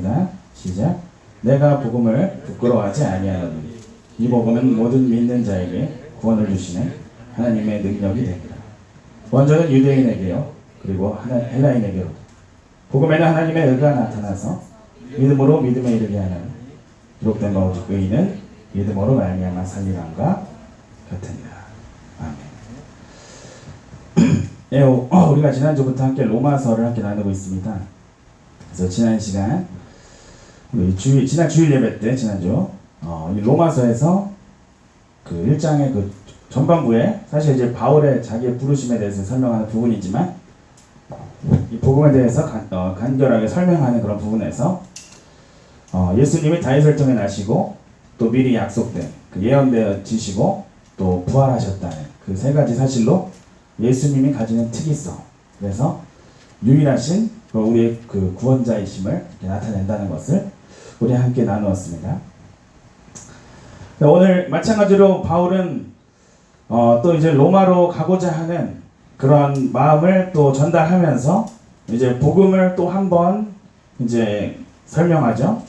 읽겠습니다. 시작. 내가 복음을 부끄러워하지 아니하노니 이 복음은 모든 믿는 자에게 구원을 주시는 하나님의 능력이 됩니다. 먼저는 유대인에게요, 그리고 헬라인에게로 복음에는 하나님의 의가 나타나서 믿음으로 믿음에 이르게 하는 기록된 바 오직 의인은 믿음으로 말미암아 살리람과 같으니라. 아멘. 예, 우리가 지난주부터 함께 로마서를 함께 나누고 있습니다. 그래서 지난 시간 지난 주일 예배 때 지난주 이 로마서에서 그 1장의 그 전반부에 사실 이제 바울의 자기의 부르심에 대해서 설명하는 부분이지만 이 복음에 대해서 간결하게 설명하는 그런 부분에서 예수님이 다윗을 통해 나시고 또 미리 약속된 그 예언되어지시고 또 부활하셨다는 그 세 가지 사실로 예수님이 가지는 특이성, 그래서 유일하신 우리의 그 구원자이심을 나타낸다는 것을 우리 함께 나누었습니다. 오늘 마찬가지로 바울은 또 이제 로마로 가고자 하는 그런 마음을 또 전달하면서 이제 복음을 또 한 번 이제 설명하죠.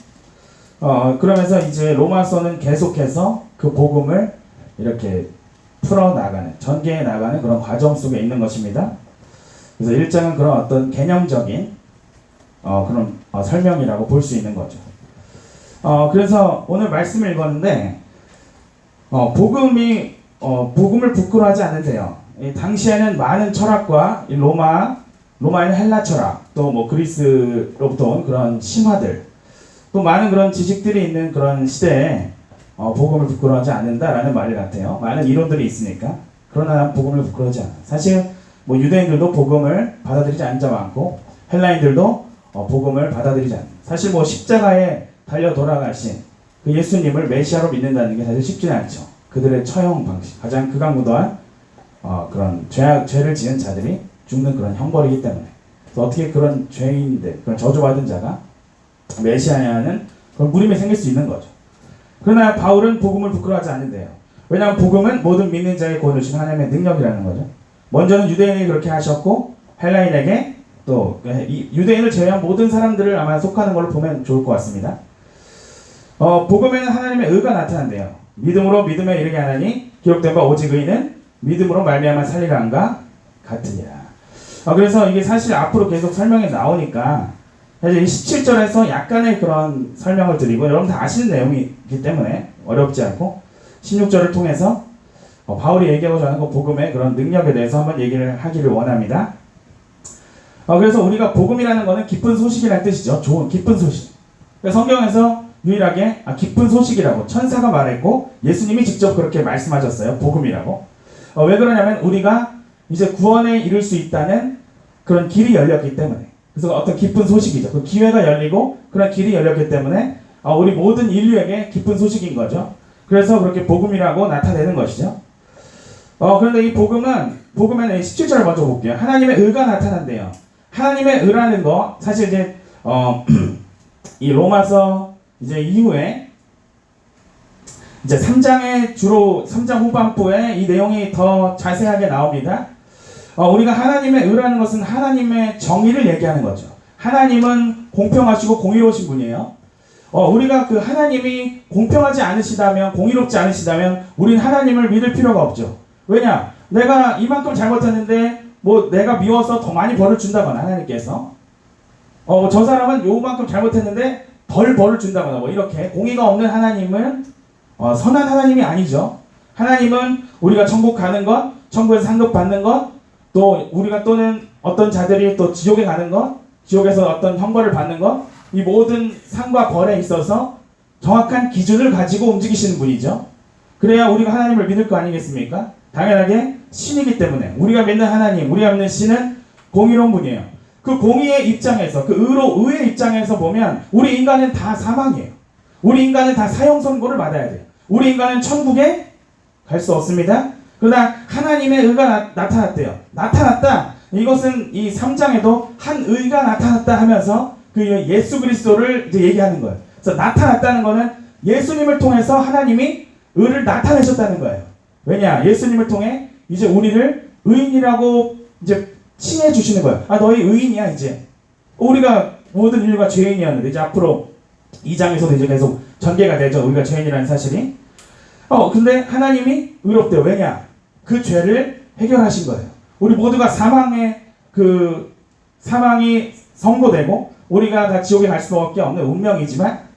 그러면서 이제 로마서는 계속해서 그 복음을 이렇게 풀어나가는, 전개해 나가는 그런 과정 속에 있는 것입니다. 그래서 1장은 그런 어떤 개념적인 그런 설명이라고 볼 수 있는 거죠. 그래서 오늘 말씀을 읽었는데 복음을 부끄러워하지 않는데요. 당시에는 많은 철학과 로마인 헬라 철학, 또 뭐 그리스로부터 온 그런 신화들, 또 많은 그런 지식들이 있는 그런 시대에 복음을 부끄러워하지 않는다라는 말 같아요. 많은 이론들이 있으니까. 그러나 난 복음을 부끄러워하지 않아. 사실 뭐 유대인들도 복음을 받아들이지 않는 자 많고 헬라인들도 복음을 받아들이지 않는. 사실 뭐 십자가에 달려 돌아가신 그 예수님을 메시아로 믿는다는 게 사실 쉽지는 않죠. 그들의 처형 방식, 가장 극악무도한 그런 죄를 지은 자들이 죽는 그런 형벌이기 때문에. 그래서 어떻게 그런 죄인들, 그런 저주받은 자가 메시아냐는 그런 물음이 생길 수 있는 거죠. 그러나 바울은 복음을 부끄러워하지 않는데요. 왜냐하면 복음은 모든 믿는 자에게 구원을 주신 하나님의 능력이라는 거죠. 먼저는 유대인이 그렇게 하셨고 헬라인에게 또 유대인을 제외한 모든 사람들을 아마 속하는 걸로 보면 좋을 것 같습니다. 복음에는 하나님의 의가 나타난대요. 믿음으로 믿음에 이르게 하나니 기록된 바 오직 의인은 믿음으로 말미암아 살리람과 같으니라. 그래서 이게 사실 앞으로 계속 설명이 나오니까 사실 17절에서 약간의 그런 설명을 드리고 여러분 다 아시는 내용이기 때문에 어렵지 않고 16절을 통해서 바울이 얘기하고자 하는 그 복음의 그런 능력에 대해서 한번 얘기를 하기를 원합니다. 그래서 우리가 복음이라는 것은 기쁜 소식이라는 뜻이죠. 좋은 기쁜 소식. 성경에서 유일하게 기쁜 소식이라고 천사가 말했고 예수님이 직접 그렇게 말씀하셨어요. 복음이라고. 왜 그러냐면 우리가 이제 구원에 이를 수 있다는 그런 길이 열렸기 때문에. 그래서 어떤 기쁜 소식이죠. 그 기회가 열리고 그런 길이 열렸기 때문에 우리 모든 인류에게 기쁜 소식인 거죠. 그래서 그렇게 복음이라고 나타내는 것이죠. 그런데 이 복음에는 17절을 먼저 볼게요. 하나님의 의가 나타난대요. 하나님의 의라는 거 사실 이제 이 로마서 이제 이후에 이제 3장 후반부에 이 내용이 더 자세하게 나옵니다. 우리가 하나님의 의라는 것은 하나님의 정의를 얘기하는 거죠. 하나님은 공평하시고 공의로우신 분이에요. 우리가 그 하나님이 공평하지 않으시다면, 공의롭지 않으시다면 우린 하나님을 믿을 필요가 없죠. 왜냐? 내가 이만큼 잘못했는데 뭐 내가 미워서 더 많이 벌을 준다거나 하나님께서 저 사람은 요만큼 잘못했는데 덜 벌을 준다거나 뭐 이렇게 공의가 없는 하나님은 선한 하나님이 아니죠. 하나님은 우리가 천국 가는 것, 천국에서 상급 받는 것, 또 우리가 또는 어떤 자들이 또 지옥에 가는 것, 지옥에서 어떤 형벌을 받는 것, 이 모든 상과 벌에 있어서 정확한 기준을 가지고 움직이시는 분이죠. 그래야 우리가 하나님을 믿을 거 아니겠습니까? 당연하게 신이기 때문에 우리가 믿는 하나님, 우리가 믿는 신은 공의로운 분이에요. 그 공의의 입장에서, 그 의의 입장에서 보면 우리 인간은 다 사망이에요. 우리 인간은 다 사형 선고를 받아야 돼요. 우리 인간은 천국에 갈 수 없습니다. 그러나 하나님의 의가 나타났대요. 나타났다. 이것은 이 3장에도 한 의가 나타났다 하면서 그 예수 그리스도를 이제 얘기하는 거예요. 그래서 나타났다는 거는 예수님을 통해서 하나님이 의를 나타내셨다는 거예요. 왜냐? 예수님을 통해 이제 우리를 의인이라고 이제 칭해 주시는 거예요. 너희 의인이야 이제. 우리가 모든 인류가 죄인이었는데 이제 앞으로 2장에서도 이제 계속 전개가 되죠. 우리가 죄인이라는 사실이. 근데 하나님이 의롭대요. 왜냐? 그 죄를 해결하신 거예요. 우리 모두가 사망이 선고되고 우리가 다 지옥에 갈 수밖에 없는 운명이지만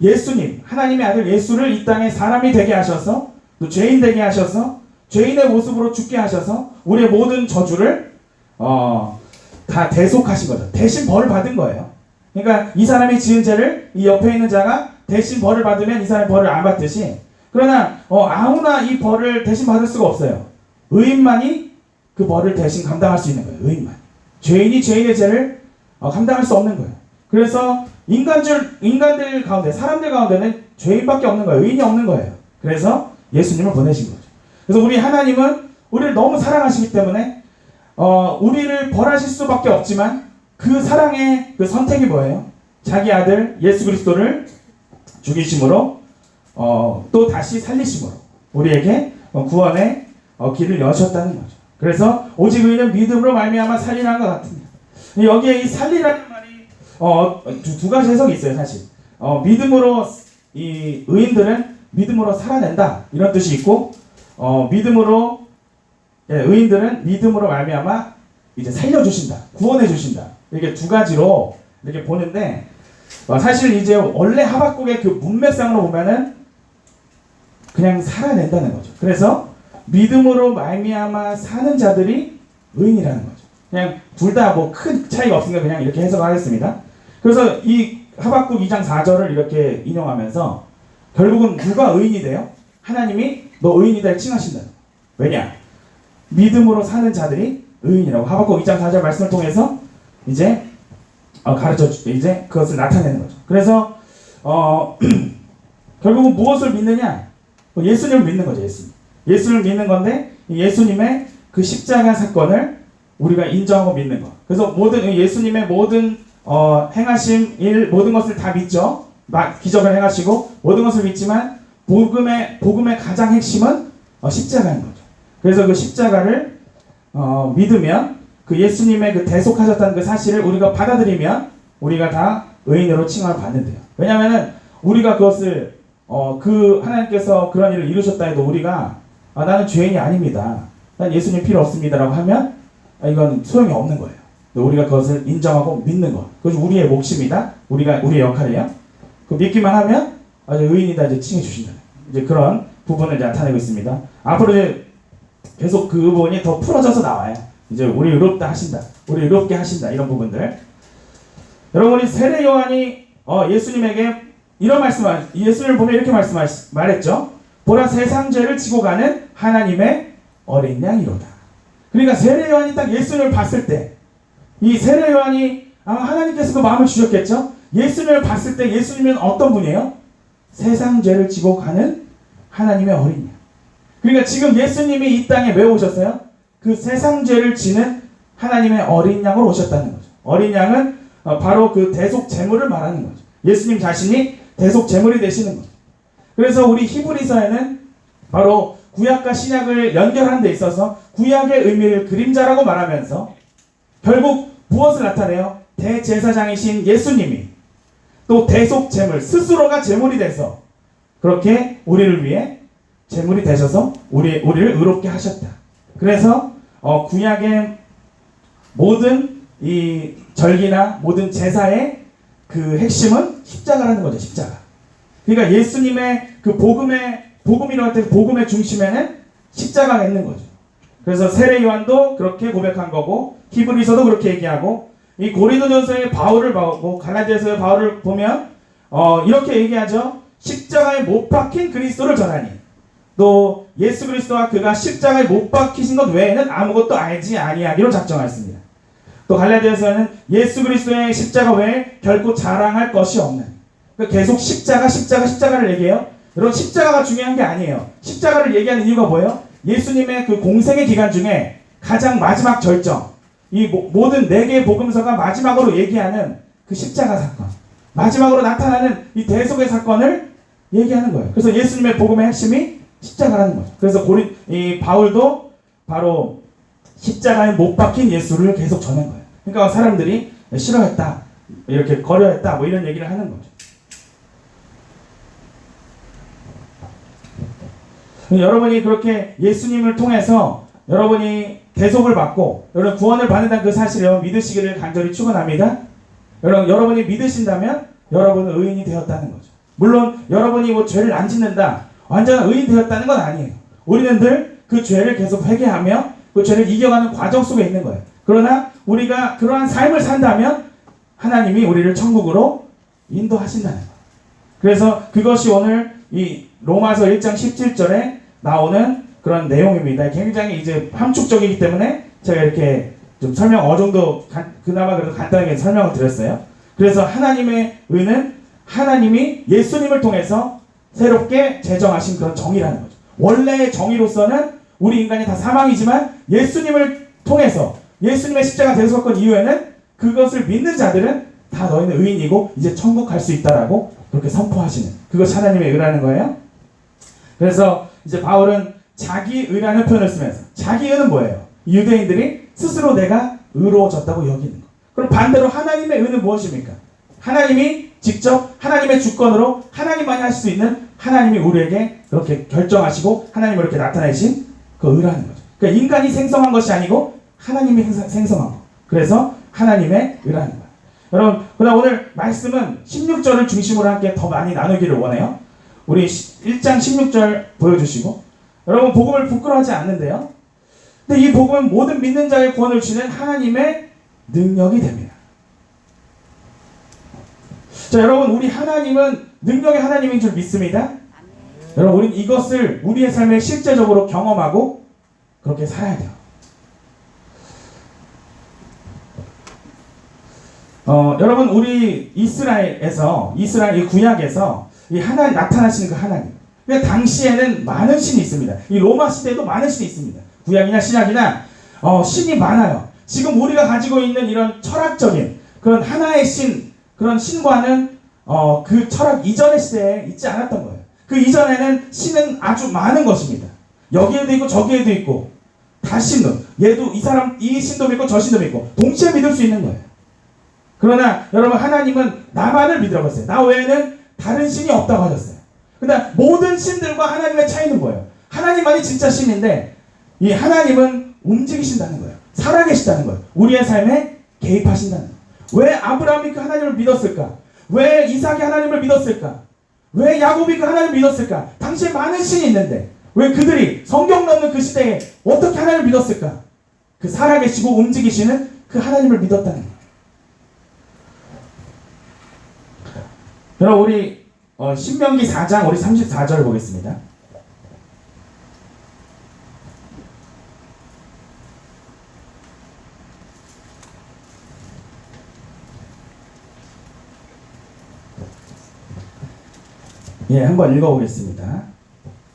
예수님, 하나님의 아들 예수를 이 땅에 사람이 되게 하셔서 또 죄인 되게 하셔서 죄인의 모습으로 죽게 하셔서 우리의 모든 저주를 다 대속하신 거죠. 대신 벌을 받은 거예요. 그러니까 이 사람이 지은 죄를 이 옆에 있는 자가 대신 벌을 받으면 이 사람이 벌을 안 받듯이, 그러나 아무나 이 벌을 대신 받을 수가 없어요. 의인만이 그 벌을 대신 감당할 수 있는 거예요. 의인만. 죄인이 죄인의 죄를 감당할 수 없는 거예요. 그래서 인간들 가운데, 사람들 가운데는 죄인밖에 없는 거예요. 의인이 없는 거예요. 그래서 예수님을 보내신 거죠. 그래서 우리 하나님은 우리를 너무 사랑하시기 때문에 우리를 벌하실 수밖에 없지만 그 사랑의 그 선택이 뭐예요? 자기 아들 예수 그리스도를 죽이심으로 또 다시 살리심으로 우리에게 구원의 길을 여셨다는 거죠. 그래서 오직 의인은 믿음으로 말미암아 살리라는 것 같습니다. 여기에 이 살리라는 말이 두 가지 해석이 있어요. 사실 믿음으로, 이 의인들은 믿음으로 살아낸다 이런 뜻이 있고, 의인들은 믿음으로 말미암아 이제 살려주신다, 구원해주신다, 이렇게 두 가지로 이렇게 보는데, 사실 이제 원래 하박국의 그 문맥상으로 보면은 그냥 살아낸다는 거죠. 그래서 믿음으로 말미암아 사는 자들이 의인이라는 거죠. 그냥 둘 다 뭐 큰 차이가 없으니까 그냥 이렇게 해석하겠습니다. 그래서 이 하박국 2장 4절을 이렇게 인용하면서 결국은 누가 의인이 돼요? 하나님이 너 의인이다 칭하신다. 왜냐? 믿음으로 사는 자들이 의인이라고 하박국 2장 4절 말씀을 통해서 이제 이제 그것을 나타내는 거죠. 그래서 결국은 무엇을 믿느냐? 예수님을 믿는 거죠. 예수를 믿는 건데 예수님의 그 십자가 사건을 우리가 인정하고 믿는 것. 그래서 예수님의 모든 행하신 일, 모든 것을 다 믿죠. 기적을 행하시고 모든 것을 믿지만 복음의 가장 핵심은 십자가인 거죠. 그래서 그 십자가를 믿으면 그 예수님의 그 대속하셨다는 그 사실을 우리가 받아들이면 우리가 다 의인으로 칭함을 받는데요. 왜냐하면은 우리가 그것을 그 하나님께서 그런 일을 이루셨다 해도 우리가 나는 죄인이 아닙니다, 난 예수님 필요 없습니다라고 하면 이건 소용이 없는 거예요. 우리가 그것을 인정하고 믿는 것, 그것이 우리의 몫입니다. 우리의 역할이에요. 그 믿기만 하면 의인이다 이제 칭해 주신다. 이제 그런 부분을 이제 나타내고 있습니다. 앞으로 이제 계속 그 부분이 더 풀어져서 나와요. 이제 우리 의롭다 하신다, 우리 의롭게 하신다, 이런 부분들. 여러분, 우리 세례 요한이 예수님에게 이런 예수님을 보면 이렇게 말했죠. 보라, 세상 죄를 지고 가는 하나님의 어린 양이로다. 그러니까 세례 요한이 딱 예수님을 봤을 때, 이 세례 요한이 하나님께서 그 마음을 주셨겠죠. 예수님을 봤을 때 예수님은 어떤 분이에요? 세상 죄를 지고 가는 하나님의 어린 양. 그러니까 지금 예수님이 이 땅에 왜 오셨어요? 그 세상 죄를 지는 하나님의 어린 양으로 오셨다는 거죠. 어린 양은 바로 그 대속 제물을 말하는 거죠. 예수님 자신이 대속 제물이 되시는 거죠. 그래서 우리 히브리서에는 바로 구약과 신약을 연결하는 데 있어서 구약의 의미를 그림자라고 말하면서 결국 무엇을 나타내요? 대제사장이신 예수님이 또 대속 제물, 스스로가 제물이 돼서 그렇게 우리를 위해 제물이 되셔서 우리를 의롭게 하셨다. 그래서 구약의 모든 이 절기나 모든 제사의 그 핵심은 십자가라는 거죠. 십자가. 그러니까 예수님의 그 복음이라고 할 때 복음의 중심에는 십자가가 있는 거죠. 그래서 세례 요한도 그렇게 고백한 거고, 히브리서도 그렇게 얘기하고, 이 고린도전서의 바울을 보고 갈라디아서의 바울을 보면 이렇게 얘기하죠. 십자가에 못 박힌 그리스도를 전하니, 또 예수 그리스도와 그가 십자가에 못 박히신 것 외에는 아무것도 알지 아니하기로 작정하였습니다. 또 갈라디아서는 예수 그리스도의 십자가 외에 결코 자랑할 것이 없는, 그러니까 계속 십자가를 얘기해요. 여러분, 십자가가 중요한 게 아니에요. 십자가를 얘기하는 이유가 뭐예요? 예수님의 그 공생의 기간 중에 가장 마지막 절정, 이 모든 4개의 복음서가 마지막으로 얘기하는 그 십자가 사건, 마지막으로 나타나는 이 대속의 사건을 얘기하는 거예요. 그래서 예수님의 복음의 핵심이 십자가라는 거죠. 그래서 이 바울도 바로 십자가에 못 박힌 예수를 계속 전한 거예요. 그러니까 사람들이 싫어했다. 이렇게 거려했다 뭐 이런 얘기를 하는 거죠. 여러분이 그렇게 예수님을 통해서 여러분이 대속을 받고 여러분 구원을 받는다는 그 사실을 믿으시기를 간절히 축원합니다. 여러분이 믿으신다면 여러분은 의인이 되었다는 거죠. 물론 여러분이 뭐 죄를 안 짓는다, 완전한 의인 되었다는 건 아니에요. 우리는 늘 그 죄를 계속 회개하며 그 죄를 이겨가는 과정 속에 있는 거예요. 그러나 우리가 그러한 삶을 산다면 하나님이 우리를 천국으로 인도하신다는 거예요. 그래서 그것이 오늘 이 로마서 1장 17절에 나오는 그런 내용입니다. 굉장히 이제 함축적이기 때문에 제가 이렇게 좀 설명 어느 정도 그나마 그래도 간단하게 설명을 드렸어요. 그래서 하나님의 의는 하나님이 예수님을 통해서 새롭게 제정하신 그런 정의라는 거죠. 원래의 정의로서는 우리 인간이 다 사망이지만 예수님을 통해서 예수님의 십자가 대속권 이후에는 그것을 믿는 자들은 다 너희는 의인이고 이제 천국 갈 수 있다라고 그렇게 선포하시는 그것이 하나님의 의라는 거예요. 그래서 이제 바울은 자기 의라는 표현을 쓰면서 자기 의는 뭐예요? 유대인들이 스스로 내가 의로워졌다고 여기는 거. 그럼 반대로 하나님의 의는 무엇입니까? 하나님이 직접 하나님의 주권으로 하나님만이 하실 수 있는 하나님이 우리에게 그렇게 결정하시고 하나님을 이렇게 나타내신 그 의라는 거죠. 그러니까 인간이 생성한 것이 아니고 하나님이 생성한 거. 그래서 하나님의 의라는 거예요. 여러분, 그럼 오늘 말씀은 16절을 중심으로 함께 더 많이 나누기를 원해요. 우리 1장 16절 보여주시고 여러분 복음을 부끄러워하지 않는데요. 근데 이 복음은 모든 믿는 자의 구원을 주는 하나님의 능력이 됩니다. 자, 여러분 우리 하나님은 능력의 하나님인 줄 믿습니다. 여러분 우리는 이것을 우리의 삶에 실제적으로 경험하고 그렇게 살아야 돼요. 여러분 우리 이스라엘 이 구약에서 이 하나님 나타나시는 그 하나님. 근데 당시에는 많은 신이 있습니다. 이 로마 시대에도 많은 신이 있습니다. 구약이나 신약이나 신이 많아요. 지금 우리가 가지고 있는 이런 철학적인 그런 하나의 신, 그런 신과는 그 철학 이전의 시대에 있지 않았던 거예요. 그 이전에는 신은 아주 많은 것입니다. 여기에도 있고 저기에도 있고 다 신도, 얘도 이 신도 믿고 저 신도 믿고 동시에 믿을 수 있는 거예요. 그러나 여러분 하나님은 나만을 믿으라고 했어요. 나 외에는 다른 신이 없다고 하셨어요. 근데 모든 신들과 하나님의 차이는 뭐예요? 하나님만이 진짜 신인데 이 하나님은 움직이신다는 거예요. 살아계시다는 거예요. 우리의 삶에 개입하신다는 거예요. 왜 아브라함이 그 하나님을 믿었을까? 왜 이삭이 하나님을 믿었을까? 왜 야곱이 그 하나님을 믿었을까? 당시에 많은 신이 있는데 왜 그들이 성경 넣는 그 시대에 어떻게 하나님을 믿었을까? 그 살아계시고 움직이시는 그 하나님을 믿었다는 거예요. 여러분 우리 신명기 4장 우리 34절 보겠습니다. 예, 한번 읽어보겠습니다.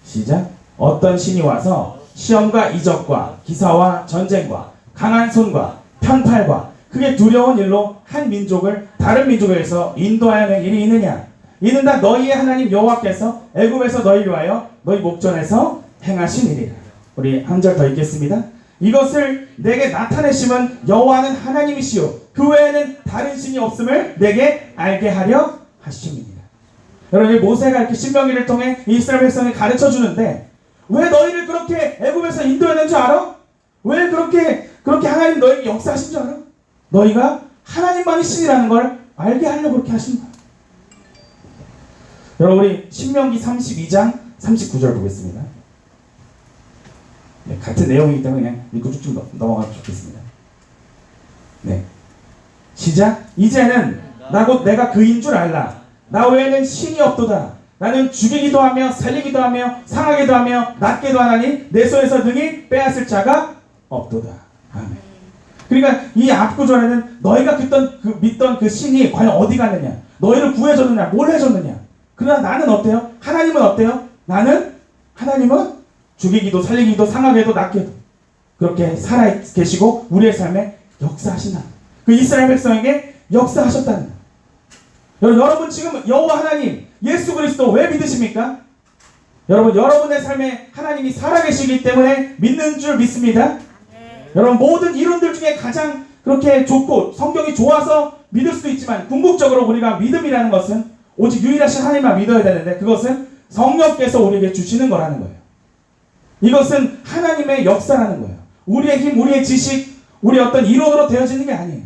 시작. 어떤 신이 와서 시험과 이적과 기사와 전쟁과 강한 손과 편팔과 그게 두려운 일로 한 민족을 다른 민족에서 인도하여 일이 있느냐? 이는 다 너희의 하나님 여호와께서 애굽에서 너희를 위하여 너희 목전에서 행하신 일이라. 우리 한 절 더 읽겠습니다. 이것을 내게 나타내심은 여호와는 하나님이시요 그 외에는 다른 신이 없음을 내게 알게 하려 하심이니라. 여러분 모세가 이렇게 신명기를 통해 이스라엘 백성을 가르쳐 주는데 왜 너희를 그렇게 애굽에서 인도했는 줄 알아? 왜 그렇게 하나님 너희에게 역사하신 줄 알아? 너희가 하나님만이 신이라는 걸 알게 하려고 그렇게 하신 거야. 여러분 우리 신명기 32장 39절 보겠습니다. 네, 같은 내용이기 때문에 그냥 읽고 쭉쭉 넘어가면 좋겠습니다. 네, 시작. 이제는 나 곧 내가 그인 줄 알라. 나 외에는 신이 없도다. 나는 죽이기도 하며 살리기도 하며 상하기도 하며 낫게도 하나니 내 손에서 능히 빼앗을 자가 없도다. 아멘. 그러니까 이 앞구절에는 너희가 믿던 그 신이 과연 어디 갔느냐, 너희를 구해줬느냐, 뭘 해줬느냐. 그러나 나는 어때요? 하나님은 어때요? 하나님은 죽이기도 살리기도 상하게도 낫게도 그렇게 살아계시고 우리의 삶에 역사하신다. 그 이스라엘 백성에게 역사하셨다는 거예요. 여러분 지금 여호와 하나님 예수 그리스도 왜 믿으십니까? 여러분 여러분의 삶에 하나님이 살아계시기 때문에 믿는 줄 믿습니다. 여러분 모든 이론들 중에 가장 그렇게 좋고 성경이 좋아서 믿을 수도 있지만 궁극적으로 우리가 믿음이라는 것은 오직 유일하신 하나님만 믿어야 되는데 그것은 성령께서 우리에게 주시는 거라는 거예요. 이것은 하나님의 역사라는 거예요. 우리의 힘, 우리의 지식, 우리의 어떤 이론으로 되어지는 게 아니에요.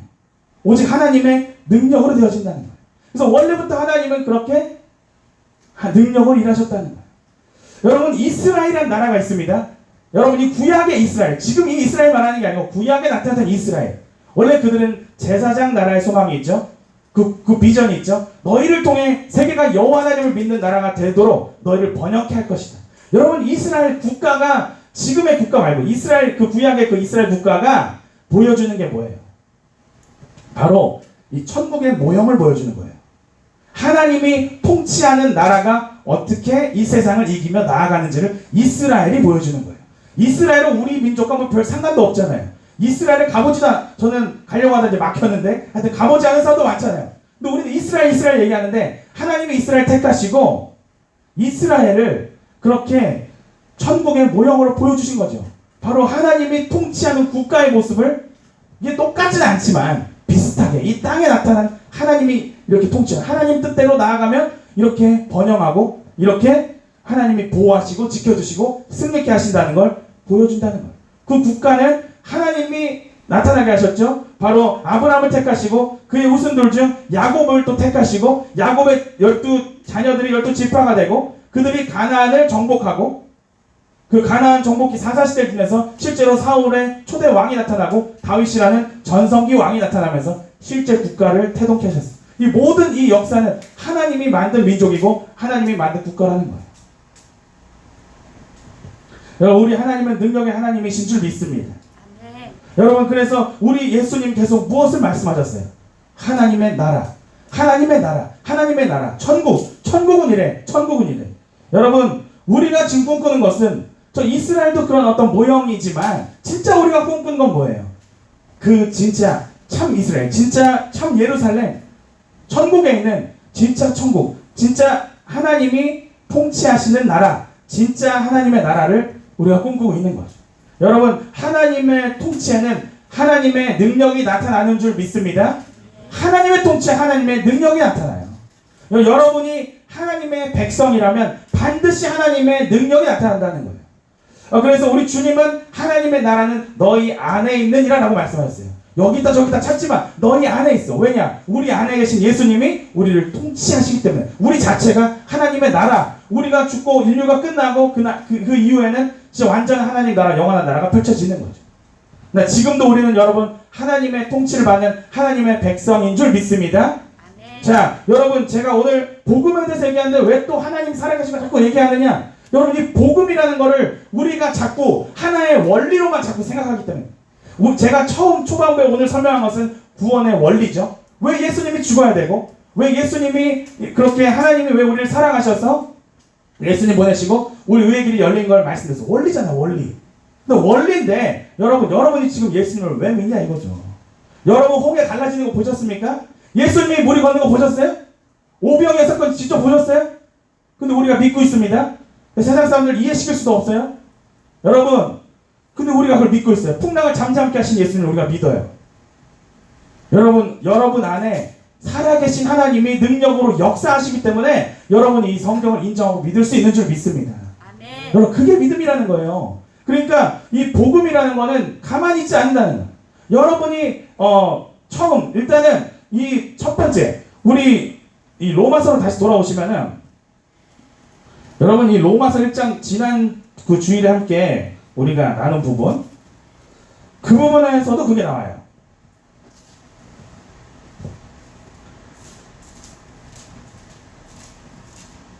오직 하나님의 능력으로 되어진다는 거예요. 그래서 원래부터 하나님은 그렇게 능력으로 일하셨다는 거예요. 여러분, 이스라엘이라는 나라가 있습니다. 여러분, 이 구약의 이스라엘, 지금 이 이스라엘 말하는 게 아니고 구약에 나타났던 이스라엘. 원래 그들은 제사장 나라의 소망이 있죠. 그 비전이 있죠. 너희를 통해 세계가 여호와 하나님을 믿는 나라가 되도록 너희를 번영케 할 것이다. 여러분, 이스라엘 국가가 지금의 국가 말고 이스라엘 그 구약의 그 이스라엘 국가가 보여주는 게 뭐예요? 바로 이 천국의 모형을 보여주는 거예요. 하나님이 통치하는 나라가 어떻게 이 세상을 이기며 나아가는지를 이스라엘이 보여주는 거예요. 이스라엘은 우리 민족과 뭐 별 상관도 없잖아요. 이스라엘에 저는 가려고 하다 이제 막혔는데, 하여튼 가보지 않은 사람도 많잖아요. 근데 우리는 이스라엘 얘기하는데, 하나님이 이스라엘 택하시고, 이스라엘을 그렇게 천국의 모형으로 보여주신 거죠. 바로 하나님이 통치하는 국가의 모습을, 이게 똑같지는 않지만, 비슷하게 이 땅에 나타난 하나님이 이렇게 통치하는, 하나님 뜻대로 나아가면 이렇게 번영하고, 이렇게 하나님이 보호하시고, 지켜주시고, 승리케 하신다는 걸 보여준다는 거예요. 그 국가는 하나님이 나타나게 하셨죠. 바로 아브라함을 택하시고 그의 후손들 중 야곱을 또 택하시고 야곱의 12자녀들이 12지파가 되고 그들이 가나안을 정복하고 그 가나안 정복기 사사시대를 지내서 실제로 사울의 초대 왕이 나타나고 다윗이라는 전성기 왕이 나타나면서 실제 국가를 태동케 하셨어요. 이 모든 이 역사는 하나님이 만든 민족이고 하나님이 만든 국가라는 거예요. 여러분, 우리 하나님은 능력의 하나님이신 줄 믿습니다. 여러분, 그래서 우리 예수님 계속 무엇을 말씀하셨어요? 하나님의 나라, 하나님의 나라, 하나님의 나라, 천국은 이래, 천국은 이래. 여러분, 우리가 지금 꿈꾸는 것은 저 이스라엘도 그런 어떤 모형이지만 진짜 우리가 꿈꾸는 건 뭐예요? 그 진짜 참 이스라엘, 진짜 참 예루살렘, 천국에 있는 진짜 천국, 진짜 하나님이 통치하시는 나라, 진짜 하나님의 나라를 우리가 꿈꾸고 있는 거죠. 여러분, 하나님의 통치에는 하나님의 능력이 나타나는 줄 믿습니다. 하나님의 통치에 하나님의 능력이 나타나요. 여러분이 하나님의 백성이라면 반드시 하나님의 능력이 나타난다는 거예요. 그래서 우리 주님은 하나님의 나라는 너희 안에 있느니라 라고 말씀하셨어요. 여기다 저기다 찾지만 너희 안에 있어. 왜냐? 우리 안에 계신 예수님이 우리를 통치하시기 때문에. 우리 자체가 하나님의 나라, 우리가 죽고 인류가 끝나고 그 이후에는 진짜 완전한 하나님 나라, 영원한 나라가 펼쳐지는 거죠. 그러니까 지금도 우리는 여러분 하나님의 통치를 받는 하나님의 백성인 줄 믿습니다. 아멘. 자, 여러분, 제가 오늘 복음에 대해서 얘기하는데 왜 또 하나님 살아계신 걸 자꾸 얘기하느냐? 여러분, 이 복음이라는 거를 우리가 자꾸 하나의 원리로만 자꾸 생각하기 때문에. 제가 초반부에 오늘 설명한 것은 구원의 원리죠. 왜 예수님이 죽어야 되고, 왜 예수님이 그렇게 하나님이 왜 우리를 사랑하셔서 예수님 보내시고 우리 의의 길이 열린 걸 말씀드렸어요. 원리잖아, 원리. 근데 원리인데 여러분이 지금 예수님을 왜 믿냐 이거죠. 여러분, 홍해 갈라지는 거 보셨습니까? 예수님이 물이 걷는 거 보셨어요? 오병이어 사건 직접 보셨어요? 근데 우리가 믿고 있습니다. 세상 사람들 이해시킬 수도 없어요. 여러분, 근데 우리가 그걸 믿고 있어요. 풍랑을 잠잠케 하신 예수님을 우리가 믿어요. 여러분 안에 살아계신 하나님이 능력으로 역사하시기 때문에 여러분이 이 성경을 인정하고 믿을 수 있는 줄 믿습니다. 아멘. 여러분, 그게 믿음이라는 거예요. 그러니까 이 복음이라는 거는 가만히 있지 않는다는 거예요. 여러분이 처음 일단은 이 첫 번째 우리 이 로마서로 다시 돌아오시면은 여러분, 이 로마서 1장 지난 그 주일에 함께 우리가 나눈 부분, 그 부분에서도 그게 나와요.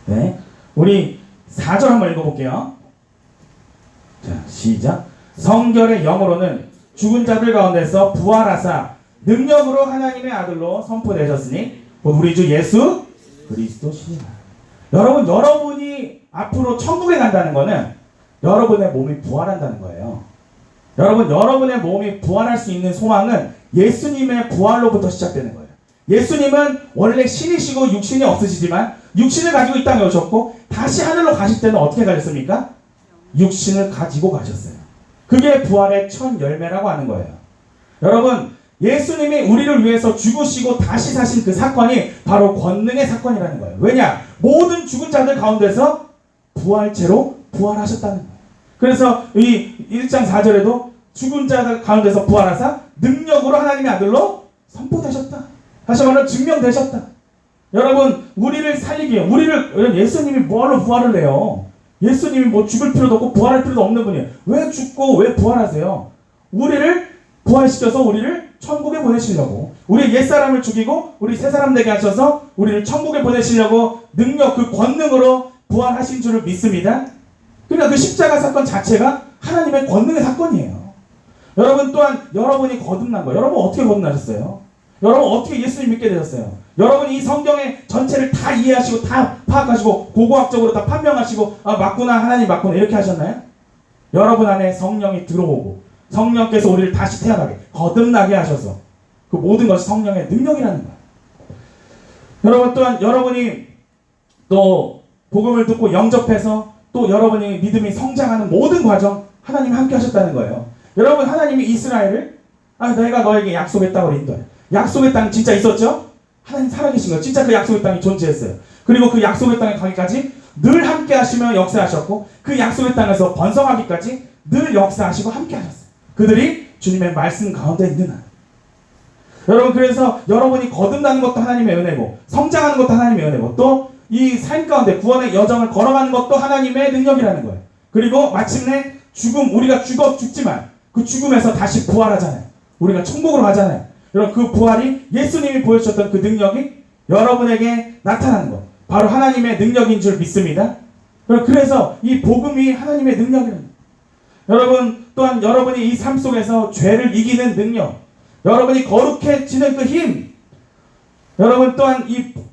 네, 우리 4절 한번 읽어볼게요. 자, 시작. 성결의 영으로는 죽은 자들 가운데서 부활하사 능력으로 하나님의 아들로 선포되셨으니 우리 주 예수 그리스도시니라. 여러분이 앞으로 천국에 간다는 거는 여러분의 몸이 부활한다는 거예요. 여러분의 몸이 부활할 수 있는 소망은 예수님의 부활로부터 시작되는 거예요. 예수님은 원래 신이시고 육신이 없으시지만 육신을 가지고 이 땅에 오셨고 다시 하늘로 가실 때는 어떻게 가셨습니까? 육신을 가지고 가셨어요. 그게 부활의 첫 열매라고 하는 거예요. 여러분, 예수님이 우리를 위해서 죽으시고 다시 사신 그 사건이 바로 권능의 사건이라는 거예요. 왜냐? 모든 죽은 자들 가운데서 부활체로 부활하셨다는 거예요. 그래서 이 1장 4절에도 죽은 자들 가운데서 부활하사 능력으로 하나님의 아들로 선포되셨다. 다시 말하면 증명되셨다. 여러분, 우리를 살리기 위해, 예수님이 뭐하러 부활을 해요? 예수님이 뭐 죽을 필요도 없고 부활할 필요도 없는 분이에요. 왜 죽고 왜 부활하세요? 우리를 부활시켜서 우리를 천국에 보내시려고, 우리 옛사람을 죽이고 우리 새사람 되게 하셔서 우리를 천국에 보내시려고 능력, 그 권능으로 부활하신 줄을 믿습니다. 그러니까 그 십자가 사건 자체가 하나님의 권능의 사건이에요. 여러분, 또한 여러분이 거듭난 거예요. 여러분 어떻게 거듭나셨어요? 여러분 어떻게 예수님 믿게 되셨어요? 여러분이 이 성경의 전체를 다 이해하시고 다 파악하시고 고고학적으로 다 판명하시고 맞구나, 하나님 맞구나 이렇게 하셨나요? 여러분 안에 성령이 들어오고 성령께서 우리를 다시 태어나게 거듭나게 하셔서 그 모든 것이 성령의 능력이라는 거예요. 여러분, 또한 여러분이 또 복음을 듣고 영접해서 또 여러분이 믿음이 성장하는 모든 과정 하나님 함께 하셨다는 거예요. 여러분, 하나님이 이스라엘을 내가 너에게 약속했다고 인도해. 약속의 땅 진짜 있었죠? 하나님 살아계신 거예요. 진짜 그 약속의 땅이 존재했어요. 그리고 그 약속의 땅에 가기까지 늘 함께 하시며 역사하셨고 그 약속의 땅에서 번성하기까지 늘 역사하시고 함께 하셨어요. 그들이 주님의 말씀 가운데 있는 한. 여러분, 그래서 여러분이 거듭나는 것도 하나님의 은혜고 성장하는 것도 하나님의 은혜고 또 이 삶 가운데 구원의 여정을 걸어가는 것도 하나님의 능력이라는 거예요. 그리고 마침내 우리가 죽지만 그 죽음에서 다시 부활하잖아요. 우리가 천국으로 가잖아요. 여러분, 그 부활이 예수님이 보여주셨던 그 능력이 여러분에게 나타나는 것, 바로 하나님의 능력인 줄 믿습니다. 그래서 이 복음이 하나님의 능력이라는 거예요. 여러분, 또한 여러분이 이 삶 속에서 죄를 이기는 능력, 여러분이 거룩해지는 그 힘, 여러분 또한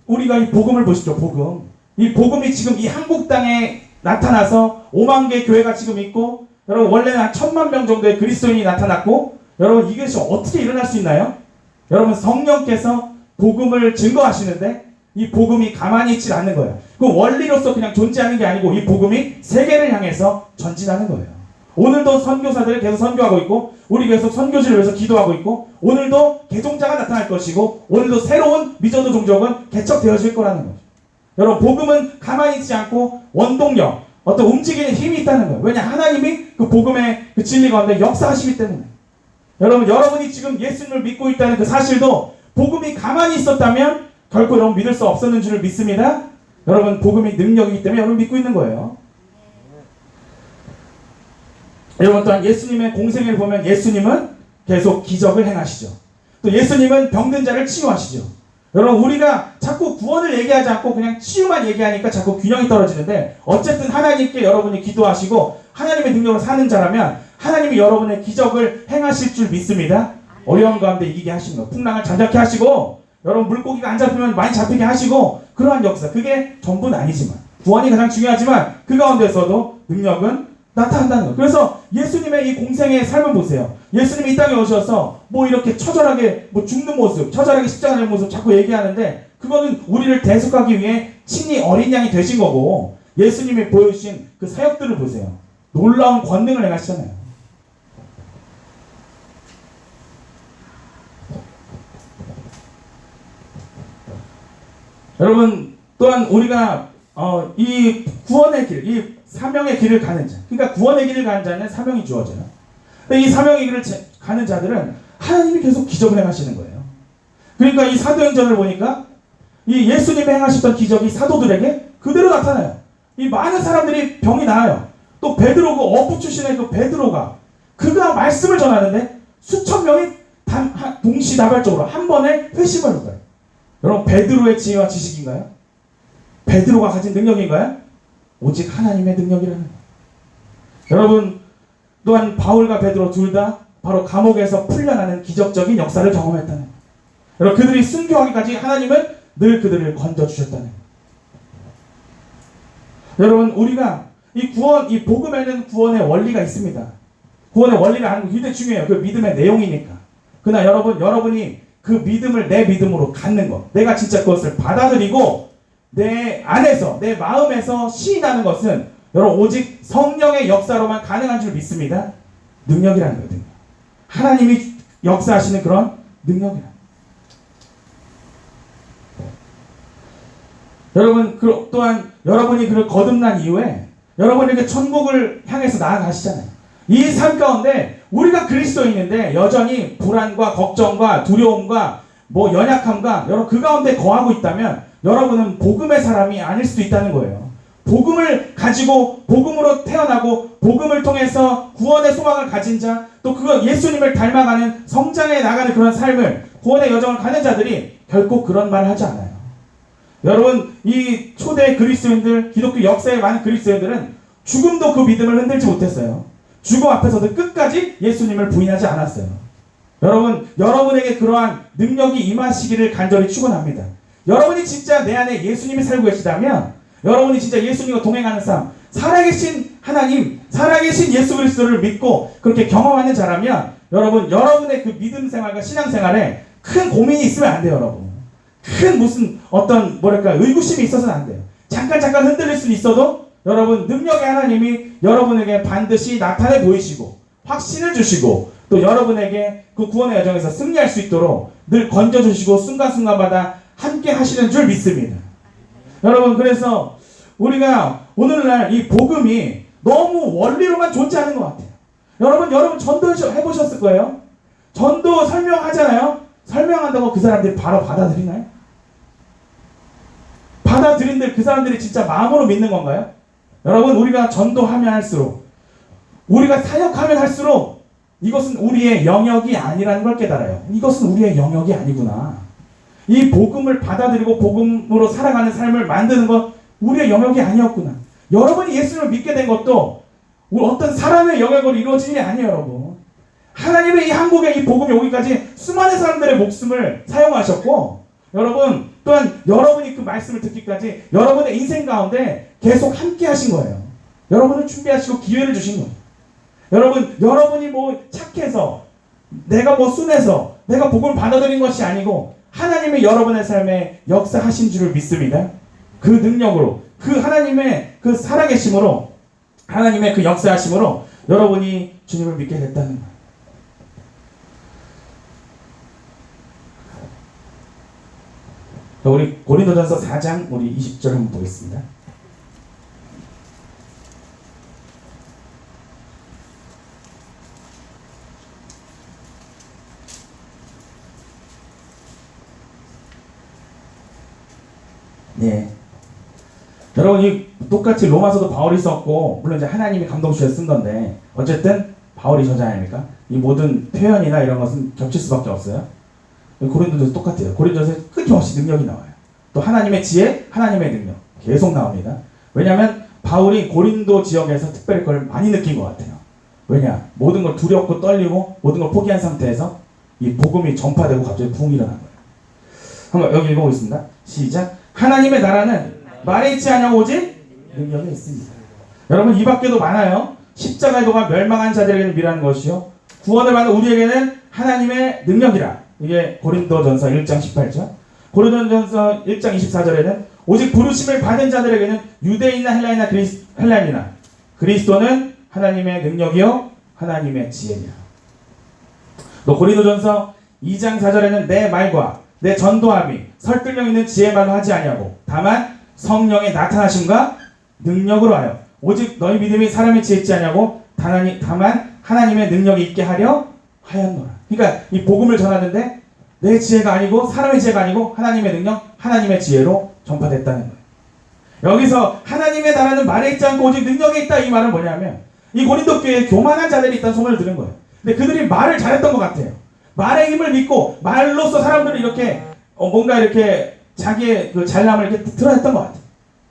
우리가 이 복음을 보시죠. 이 복음이 지금 이 한국 땅에 나타나서 5만 개 교회가 지금 있고, 여러분 원래는 한 1,000만 명 정도의 그리스도인이 나타났고, 여러분 이것이 어떻게 일어날 수 있나요? 여러분, 성령께서 복음을 증거하시는데 이 복음이 가만히 있지 않는 거예요. 그 원리로서 그냥 존재하는 게 아니고 이 복음이 세계를 향해서 전진하는 거예요. 오늘도 선교사들을 계속 선교하고 있고 우리 계속 선교지를 위해서 기도하고 있고 오늘도 개종자가 나타날 것이고 오늘도 새로운 미전도 종족은 개척되어질 거라는 거죠. 여러분, 복음은 가만히 있지 않고 원동력, 어떤 움직이는 힘이 있다는 거예요. 왜냐? 하나님이 그 복음의 그 진리 가운데 역사하시기 때문에. 여러분이 지금 예수님을 믿고 있다는 그 사실도 복음이 가만히 있었다면 결코 여러분 믿을 수 없었는 줄을 믿습니다. 여러분, 복음이 능력이기 때문에 여러분 믿고 있는 거예요. 여러분, 또한 예수님의 공생애를 보면 예수님은 계속 기적을 행하시죠. 또 예수님은 병든 자를 치유하시죠. 여러분, 우리가 자꾸 구원을 얘기하지 않고 그냥 치유만 얘기하니까 자꾸 균형이 떨어지는데, 어쨌든 하나님께 여러분이 기도하시고 하나님의 능력으로 사는 자라면 하나님이 여러분의 기적을 행하실 줄 믿습니다. 어려운 가운데 이기게 하시는 거, 풍랑을 잠잠케 하시고, 여러분 물고기가 안 잡히면 많이 잡히게 하시고, 그러한 역사, 그게 전부는 아니지만 구원이 가장 중요하지만 그 가운데서도 능력은 나타난다는 거예요. 그래서 예수님의 이 공생의 삶을 보세요. 예수님이 이 땅에 오셔서 뭐 이렇게 처절하게 죽는 모습, 처절하게 십자가 지는 모습 자꾸 얘기하는데, 그거는 우리를 대속하기 위해 친히 어린 양이 되신 거고, 예수님이 보여주신 그 사역들을 보세요. 놀라운 권능을 행하시잖아요. 여러분, 또한 우리가 이 구원의 길, 이 사명의 길을 가는 자, 그러니까 구원의 길을 가는 자는 사명이 주어져요. 근데 이 사명의 길을 가는 자들은 하나님이 계속 기적을 행하시는 거예요. 그러니까 이 사도행전을 보니까 이 예수님이 행하셨던 기적이 사도들에게 그대로 나타나요. 이 많은 사람들이 병이 나아요. 또 베드로, 그 어부 출신의 그 베드로가 그가 말씀을 전하는데 수천 명이 동시다발적으로 한 번에 회심을 한 거예요. 여러분, 베드로의 지혜와 지식인가요? 베드로가 가진 능력인가요? 오직 하나님의 능력이라는 거예요. 여러분, 또한 바울과 베드로 둘 다 바로 감옥에서 풀려나는 기적적인 역사를 경험했다는 거예요. 여러분, 그들이 순교하기까지 하나님은 늘 그들을 건져주셨다는 거예요. 여러분, 우리가 이 복음에는 구원의 원리가 있습니다. 구원의 원리를 아는 거 굉장히 중요해요. 그 믿음의 내용이니까. 그러나 여러분이 그 믿음을 내 믿음으로 갖는 것, 내가 진짜 그것을 받아들이고 내 안에서, 내 마음에서 시인하는 것은 여러분 오직 성령의 역사로만 가능한 줄 믿습니다. 능력이라는 거예요. 하나님이 역사하시는 그런 능력이라. 여러분, 또한 여러분이 그를 거듭난 이후에 여러분에게 천국을 향해서 나아가시잖아요. 이 삶 가운데 우리가 그리스도인인데 여전히 불안과 걱정과 두려움과 연약함과 여러분 그 가운데 거하고 있다면 여러분은 복음의 사람이 아닐 수도 있다는 거예요. 복음을 가지고 복음으로 태어나고 복음을 통해서 구원의 소망을 가진 자, 또 그거 예수님을 닮아가는 성장해 나가는 그런 삶을, 구원의 여정을 가는 자들이 결코 그런 말을 하지 않아요. 여러분, 이 초대 그리스도인들, 기독교 역사에 많은 그리스도인들은 죽음도 그 믿음을 흔들지 못했어요. 죽음 앞에서도 끝까지 예수님을 부인하지 않았어요. 여러분, 여러분에게 그러한 능력이 임하시기를 간절히 축원합니다. 여러분이 진짜 내 안에 예수님이 살고 계시다면, 여러분이 진짜 예수님과 동행하는 삶, 살아계신 하나님, 살아계신 예수 그리스도를 믿고 그렇게 경험하는 자라면 여러분의 그 믿음 생활과 신앙 생활에 큰 고민이 있으면 안 돼요, 여러분. 큰 무슨 의구심이 있어서는 안 돼요. 잠깐 흔들릴 수는 있어도 여러분, 능력의 하나님이 여러분에게 반드시 나타내 보이시고 확신을 주시고 또 여러분에게 그 구원의 여정에서 승리할 수 있도록 늘 건져주시고 순간순간마다 함께 하시는 줄 믿습니다. 여러분, 그래서 우리가 오늘날 이 복음이 너무 원리로만 좋지 않은 것 같아요. 여러분 전도 해보셨을 거예요. 전도 설명하잖아요. 설명한다고 그 사람들이 바로 받아들이나요? 받아들인들 그 사람들이 진짜 마음으로 믿는 건가요? 여러분, 우리가 전도하면 할수록, 우리가 사역하면 할수록 이것은 우리의 영역이 아니라는 걸 깨달아요. 이것은 우리의 영역이 아니구나. 이 복음을 받아들이고 복음으로 살아가는 삶을 만드는 것, 우리의 영역이 아니었구나. 여러분이 예수님을 믿게 된 것도 어떤 사람의 영역으로 이루어진 일이 아니에요, 여러분. 하나님의 이 한국에 이 복음이 오기까지 수많은 사람들의 목숨을 사용하셨고, 여러분, 또한 여러분이 그 말씀을 듣기까지 여러분의 인생 가운데 계속 함께 하신 거예요. 여러분을 준비하시고 기회를 주신 거예요. 여러분이 착해서, 내가 순해서, 내가 복음을 받아들인 것이 아니고, 하나님이 여러분의 삶에 역사하신 줄을 믿습니다. 그 능력으로, 그 하나님의 그 살아계심으로, 하나님의 그 역사하심으로 여러분이 주님을 믿게 됐다는 거예요. 우리 고린도전서 4장 우리 20절 한번 보겠습니다. 네. 여러분, 똑같이 로마서도 바울이 썼고, 물론 이제 하나님이 감동 주셔서 쓴 건데, 어쨌든 바울이 저자 아닙니까? 이 모든 표현이나 이런 것은 겹칠 수밖에 없어요. 고린도전서 똑같아요. 고린도전서에 끊임없이 능력이 나와요. 또 하나님의 지혜, 하나님의 능력 계속 나옵니다. 왜냐하면 바울이 고린도 지역에서 특별히 그걸 많이 느낀 것 같아요. 왜냐? 모든 걸 두렵고 떨리고 모든 걸 포기한 상태에서 이 복음이 전파되고 갑자기 붕 일어난 거예요. 한번 여기 읽어보겠습니다. 시작. 하나님의 나라는 말에 있지 않냐고 오직 능력에 있습니다. 여러분, 이 밖에도 많아요. 십자가의 도가 멸망한 자들에게는 미라는 것이요, 구원을 받는 우리에게는 하나님의 능력이라. 이게 고린도전서 1장 18절. 고린도전서 1장 24절에는 오직 부르심을 받은 자들에게는 유대인이나 헬라인이나 그리스도는 하나님의 능력이요 하나님의 지혜니라. 또 고린도전서 2장 4절에는 내 말과 내 전도함이 설득력 있는 지혜말로 하지 아니하고 다만 성령의 나타나심과 능력으로 하여 오직 너희 믿음이 사람의 지혜 있지 아니하고 다만 하나님의 능력이 있게 하려 하였노라. 그러니까 이 복음을 전하는데 내 지혜가 아니고 사람의 지혜가 아니고 하나님의 능력, 하나님의 지혜로 전파됐다는 거예요. 여기서 하나님의 나라는 말에 있지 않고 오직 능력에 있다, 이 말은 뭐냐면 이 고린도 교회에 교만한 자들이 있다는 소문을 들은 거예요. 근데 그들이 말을 잘했던 것 같아요. 말의 힘을 믿고 말로써 사람들을 이렇게 뭔가 이렇게 자기의 그 잘남을 이렇게 드러냈던 것 같아요.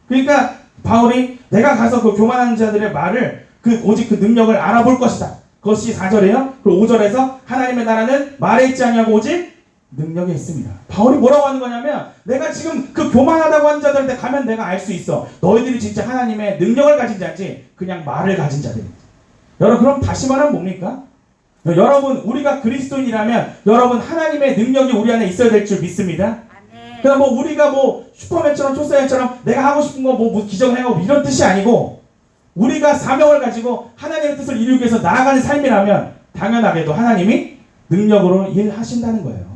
그러니까 바울이 내가 가서 그 교만한 자들의 말을 오직 그 능력을 알아볼 것이다. 그것이 4절이에요. 그리고 5절에서 하나님의 나라는 말에 있지 않냐고 오직 능력에 있습니다. 바울이 뭐라고 하는 거냐면 내가 지금 그 교만하다고 하는 자들한테 가면 내가 알 수 있어. 너희들이 진짜 하나님의 능력을 가진 자지 그냥 말을 가진 자들입니다. 여러분, 그럼 다시 말하면 뭡니까? 여러분, 우리가 그리스도인이라면 여러분 하나님의 능력이 우리 안에 있어야 될 줄 믿습니다. 그냥 우리가 슈퍼맨처럼 초사연처럼 내가 하고 싶은 거 기적을 해고 이런 뜻이 아니고 우리가 사명을 가지고 하나님의 뜻을 이루기 위해서 나아가는 삶이라면 당연하게도 하나님이 능력으로 일하신다는 거예요.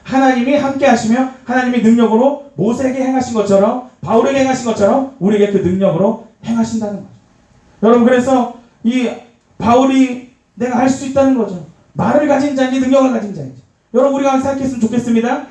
하나님이 함께 하시며 하나님이 능력으로 모세에게 행하신 것처럼 바울에게 행하신 것처럼 우리에게 그 능력으로 행하신다는 거죠. 여러분, 그래서 이 바울이 내가 할 수 있다는 거죠. 말을 가진 자인지 능력을 가진 자인지. 여러분, 우리가 생각했으면 좋겠습니다.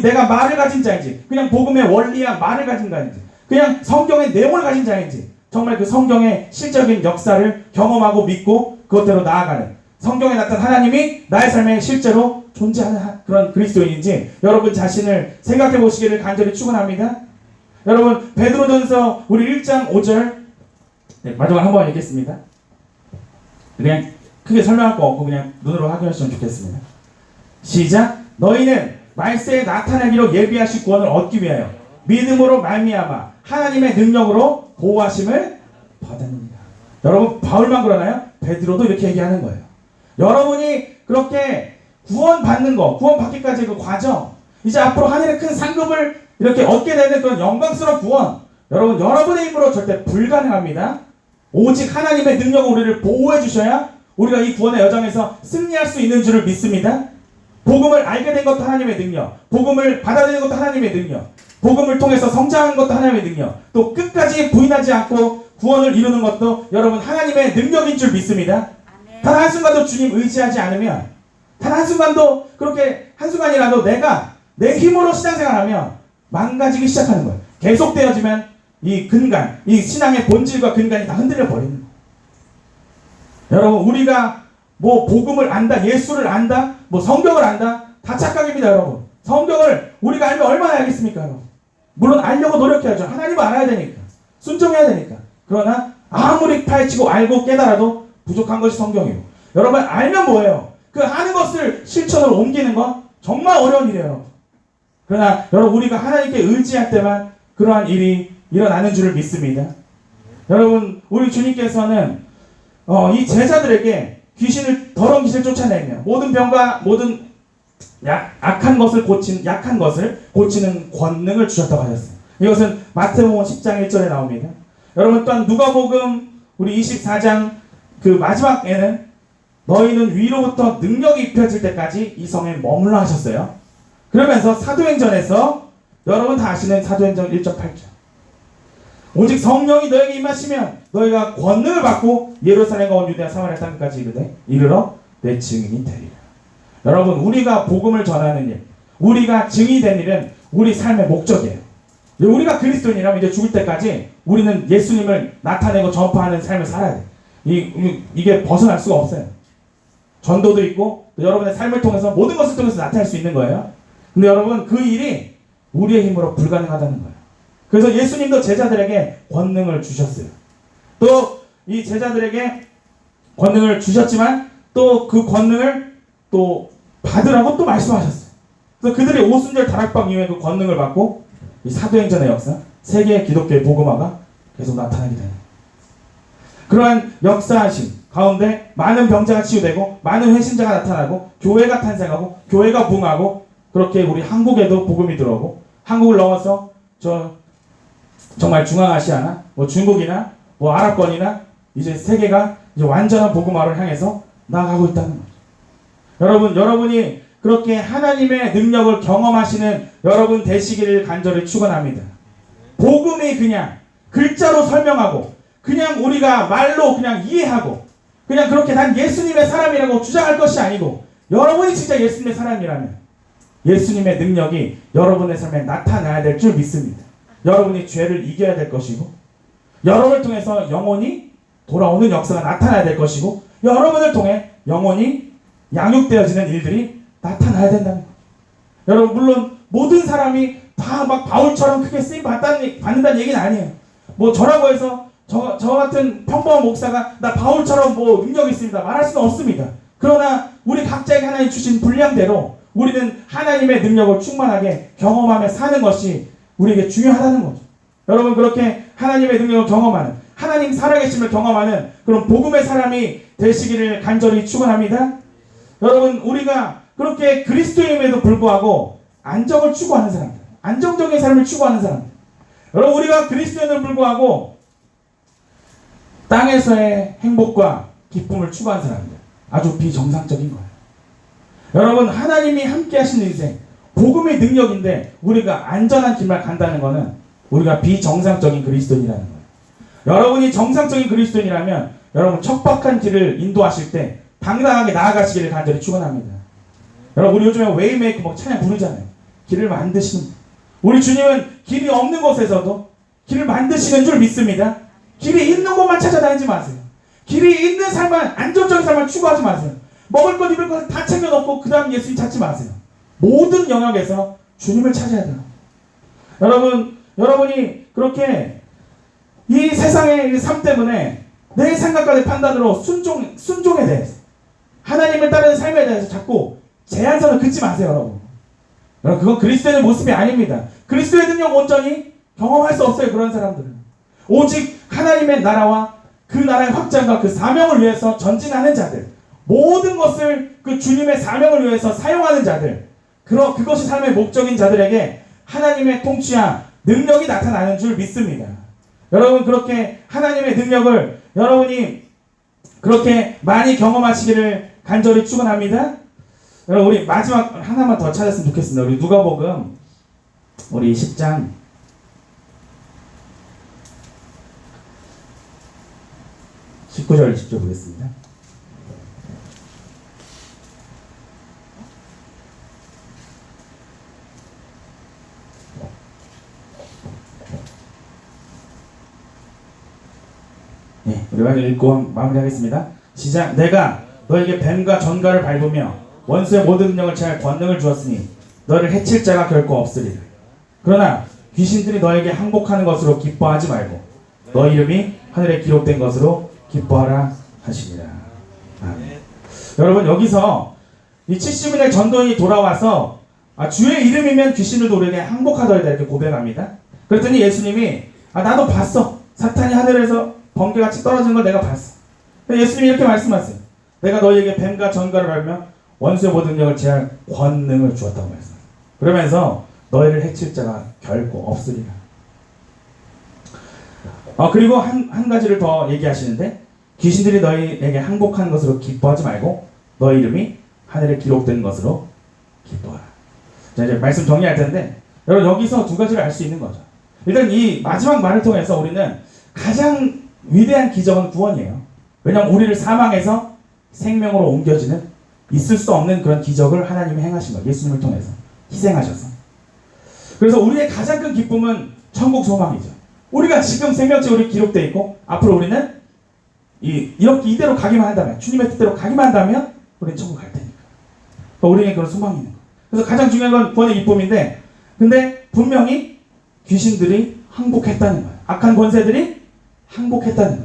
내가 말을 가진 자인지, 그냥 복음의 원리야 말을 가진 자인지, 그냥 성경의 내용을 가진 자인지, 정말 그 성경의 실적인 역사를 경험하고 믿고 그것대로 나아가는, 성경에 나타난 하나님이 나의 삶에 실제로 존재하는 그런 그리스도인인지 여러분 자신을 생각해 보시기를 간절히 축원합니다. 여러분, 베드로전서 우리 1장 5절 마지막 한번 읽겠습니다. 그냥 크게 설명할 거 없고 그냥 눈으로 확인하시면 좋겠습니다. 시작. 너희는 말세에 나타나기로 예비하신 구원을 얻기 위하여 믿음으로 말미암아 하나님의 능력으로 보호하심을 받았느니라. 여러분, 바울만 그러나요? 베드로도 이렇게 얘기하는 거예요. 여러분이 그렇게 구원받는 거, 구원받기까지 그 과정, 이제 앞으로 하늘의 큰 상급을 이렇게 얻게 되는 그런 영광스러운 구원, 여러분, 여러분의 힘으로 절대 불가능합니다. 오직 하나님의 능력으로 우리를 보호해 주셔야 우리가 이 구원의 여정에서 승리할 수 있는 줄을 믿습니다. 복음을 알게 된 것도 하나님의 능력, 복음을 받아들이는 것도 하나님의 능력, 복음을 통해서 성장하는 것도 하나님의 능력, 또 끝까지 부인하지 않고 구원을 이루는 것도 여러분 하나님의 능력인 줄 믿습니다. 단 한순간도 주님 의지하지 않으면, 단 한순간도 그렇게 한순간이라도 내가 내 힘으로 신앙생활하면 망가지기 시작하는 거예요. 계속되어지면 이 근간, 이 신앙의 본질과 근간이 다 흔들려 버리는 거예요. 여러분, 우리가 뭐 복음을 안다, 예수를 안다, 뭐 성경을 안다, 다 착각입니다. 여러분, 성경을 우리가 알면 얼마나 알겠습니까? 여러분, 물론 알려고 노력해야죠. 하나님을 알아야 되니까, 순종해야 되니까. 그러나 아무리 파헤치고 알고 깨달아도 부족한 것이 성경이에요. 여러분, 알면 뭐예요? 그 아는 것을 실천으로 옮기는 건 정말 어려운 일이에요. 그러나 여러분, 우리가 하나님께 의지할 때만 그러한 일이 일어나는 줄을 믿습니다. 여러분, 우리 주님께서는 이 제자들에게 더러운 귀신을 쫓아내며 모든 병과 모든 약한 것을 고치는 권능을 주셨다고 하셨어요. 이것은 마태복음 10장 1절에 나옵니다. 여러분, 또한 누가복음 우리 24장 그 마지막에는 너희는 위로부터 능력이 입혀질 때까지 이 성에 머물러 하셨어요. 그러면서 사도행전에서 여러분 다 아시는 사도행전 1절 8절, 오직 성령이 너에게 임하시면 너희가 권능을 받고 예루살렘과 온 유대와 사마리아 땅까지 이르러 내 증인이 되리라. 여러분, 우리가 복음을 전하는 일, 우리가 증인이 된 일은 우리 삶의 목적이에요. 우리가 그리스도인이라면 이제 죽을 때까지 우리는 예수님을 나타내고 전파하는 삶을 살아야 돼. 이게 벗어날 수가 없어요. 전도도 있고 여러분의 삶을 통해서 모든 것을 통해서 나타낼 수 있는 거예요. 근데 여러분, 그 일이 우리의 힘으로 불가능하다는 거예요. 그래서 예수님도 제자들에게 권능을 주셨어요. 또 이 제자들에게 권능을 주셨지만 또 그 권능을 또 받으라고 또 말씀하셨어요. 그래서 그들이 오순절 다락방 이후에 그 권능을 받고 이 사도행전의 역사, 세계 기독교의 복음화가 계속 나타나게 되는, 그러한 역사하심 가운데 많은 병자가 치유되고 많은 회심자가 나타나고 교회가 탄생하고 교회가 부흥하고, 그렇게 우리 한국에도 복음이 들어오고 한국을 넘어서 정말 중앙아시아나 뭐 중국이나 뭐 아랍권이나 이제 세계가 이제 완전한 복음화를 향해서 나아가고 있다는 거죠. 여러분이 그렇게 하나님의 능력을 경험하시는 여러분 되시기를 간절히 축원합니다. 복음이 그냥 글자로 설명하고 그냥 우리가 말로 그냥 이해하고 그냥 그렇게 난 예수님의 사람이라고 주장할 것이 아니고, 여러분이 진짜 예수님의 사람이라면 예수님의 능력이 여러분의 삶에 나타나야 될 줄 믿습니다. 여러분이 죄를 이겨야 될 것이고, 여러분을 통해서 영혼이 돌아오는 역사가 나타나야 될 것이고, 여러분을 통해 영혼이 양육되어지는 일들이 나타나야 된다는 거예요. 여러분, 물론 모든 사람이 다 막 바울처럼 크게 쓰임 받는다는 얘기는 아니에요. 뭐 저라고 해서 저 같은 평범한 목사가 나 바울처럼 뭐 능력이 있습니다 말할 수는 없습니다. 그러나 우리 각자에게 하나님 주신 분량대로 우리는 하나님의 능력을 충만하게 경험하며 사는 것이 우리에게 중요하다는 거죠. 여러분, 그렇게 하나님의 능력을 경험하는, 하나님 살아계심을 경험하는 그런 복음의 사람이 되시기를 간절히 축원합니다. 여러분, 우리가 그렇게 그리스도임에도 불구하고 안정을 추구하는 사람들, 안정적인 삶을 추구하는 사람들, 여러분, 우리가 그리스도임에도 불구하고 땅에서의 행복과 기쁨을 추구하는 사람들, 아주 비정상적인 거예요. 여러분, 하나님이 함께 하시는 인생, 복음의 능력인데 우리가 안전한 길만 간다는 것은 우리가 비정상적인 그리스도인이라는 거예요. 여러분이 정상적인 그리스도인이라면 여러분 척박한 길을 인도하실 때 당당하게 나아가시기를 간절히 축원합니다. 여러분 우리 요즘에 웨이메이커 뭐 찬양 부르잖아요. 길을 만드시는 분. 우리 주님은 길이 없는 곳에서도 길을 만드시는 줄 믿습니다. 길이 있는 곳만 찾아다니지 마세요. 길이 있는 삶만, 안정적인 삶만 추구하지 마세요. 먹을 것 입을 것 다 챙겨놓고 그 다음 예수님 찾지 마세요. 모든 영역에서 주님을 찾아야 돼요. 여러분이 그렇게 이 세상의 삶 때문에 내 생각과 내 판단으로 순종에 대해서 하나님을 따르는 삶에 대해서 자꾸 제한선을 긋지 마세요, 여러분. 그건 그리스도의 모습이 아닙니다. 그리스도의 능력 온전히 경험할 수 없어요, 그런 사람들은. 오직 하나님의 나라와 그 나라의 확장과 그 사명을 위해서 전진하는 자들, 모든 것을 그 주님의 사명을 위해서 사용하는 자들, 그것이 삶의 목적인 자들에게 하나님의 통치와 능력이 나타나는 줄 믿습니다. 여러분 그렇게 하나님의 능력을 여러분이 그렇게 많이 경험하시기를 간절히 축원합니다. 여러분 우리 마지막 하나만 더 찾았으면 좋겠습니다. 우리 누가복음 우리 10장 19절 20절 보겠습니다. 네, 우리 먼저 읽고 마무리하겠습니다. 시작. 내가 너에게 뱀과 전갈을 밟으며 원수의 모든 능력을 취할 권능을 주었으니 너를 해칠 자가 결코 없으리라. 그러나 귀신들이 너에게 항복하는 것으로 기뻐하지 말고 너 이름이 하늘에 기록된 것으로 기뻐하라 하시니라. 여러분 여기서 이 70인의 전도인이 돌아와서 주의 이름이면 귀신들도 우리에게 항복하더이다 이렇게 고백합니다. 그랬더니 예수님이 나도 봤어. 사탄이 하늘에서 번개같이 떨어지는 걸 내가 봤어. 예수님이 이렇게 말씀하세요. 내가 너희에게 뱀과 전갈을 밟으며 원수의 모든 능력을 제할 권능을 주었다고 말씀하세요. 그러면서 너희를 해칠 자가 결코 없으리라. 그리고 한 가지를 더 얘기하시는데 귀신들이 너희에게 항복하는 것으로 기뻐하지 말고 너희 이름이 하늘에 기록된 것으로 기뻐하라. 자 이제 말씀 정리할 텐데 여러분 여기서 두 가지를 알 수 있는 거죠. 일단 이 마지막 말을 통해서 우리는 가장 위대한 기적은 구원이에요. 왜냐하면 우리를 사망에서 생명으로 옮겨지는 있을 수 없는 그런 기적을 하나님이 행하신 거예요. 예수님을 통해서 희생하셔서. 그래서 우리의 가장 큰 기쁨은 천국 소망이죠. 우리가 지금 생명체 우리 기록되어 있고 앞으로 우리는 이렇게 이대로 가기만 한다면 주님의 뜻대로 가기만 한다면 우리는 천국 갈 테니까. 우리에게 그런 소망이 있는 거예요. 그래서 가장 중요한 건 구원의 기쁨인데 근데 분명히 귀신들이 항복했다는 거예요. 악한 권세들이 항복했다는